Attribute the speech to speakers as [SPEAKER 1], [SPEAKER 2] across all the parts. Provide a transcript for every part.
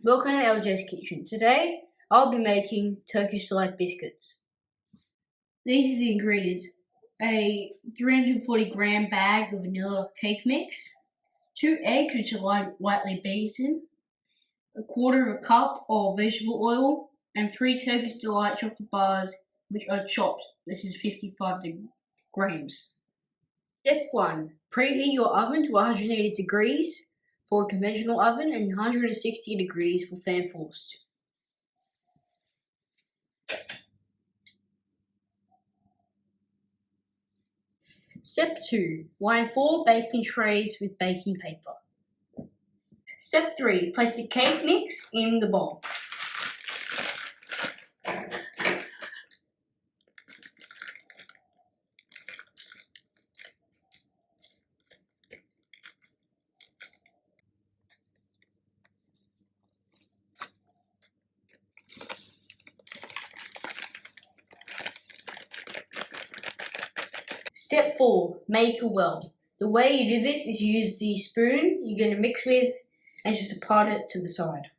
[SPEAKER 1] Welcome to LJ's Kitchen. Today, I'll be making Turkish delight biscuits. These are the ingredients. A 340 gram bag of vanilla cake mix, 2 eggs which are lightly beaten, a quarter of a cup of vegetable oil, and 3 Turkish delight chocolate bars which are chopped. This is 55 grams. Step 1. Preheat your oven to 180 degrees for a conventional oven and 160 degrees for fan forced. Step 2. Line 4 baking trays with baking paper. Step 3. Place the cake mix in the bowl. Step 4. Make a well. The way you do this is you use the spoon you're going to mix with and just part it to the side.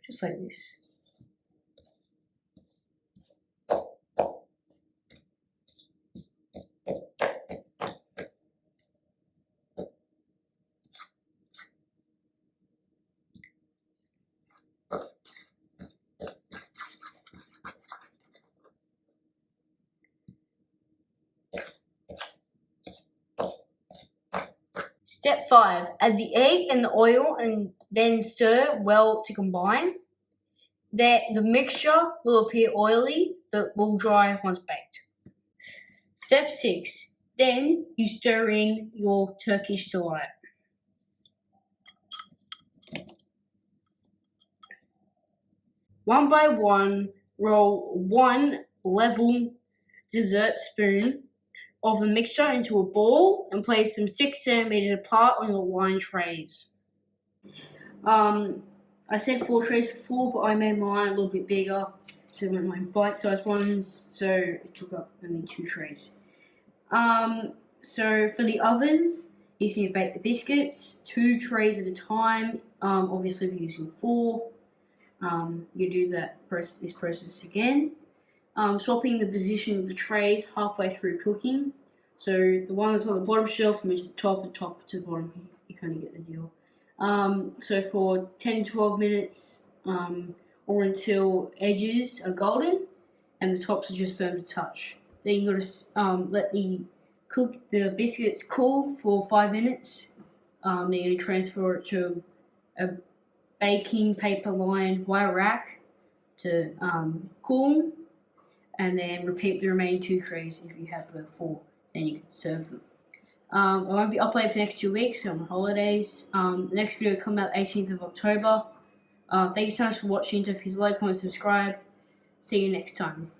[SPEAKER 1] Just like this. Step 5. Add the egg and the oil and then stir well to combine. The mixture will appear oily but will dry once baked. Step 6. Then you stir in your Turkish delight. One by one, roll 1 level dessert spoon of the mixture into a ball and place them 6 centimeters apart on your line trays. I said 4 trays before, but I made mine a little bit bigger, so I went my bite-sized ones, so it took up only 2 trays. So for the oven, you can bake the biscuits 2 trays at a time. Obviously, if you're using 4, you do this process again. Swapping the position of the trays halfway through cooking. So the one that's on the bottom shelf moves to the top to the bottom. You kind of get the deal. So for 10 to 12 minutes or until edges are golden and the tops are just firm to touch. Then you got to let the biscuits cool for 5 minutes. Then you're going to transfer it to a baking paper lined wire rack to cool. And then repeat the remaining 2 trays if you have the 4, then you can serve them. I won't be uploading for the next 2 weeks, I'm on holidays. The next video will come out 18th of October. Thank you so much for watching. Don't forget to like, comment, subscribe. See you next time.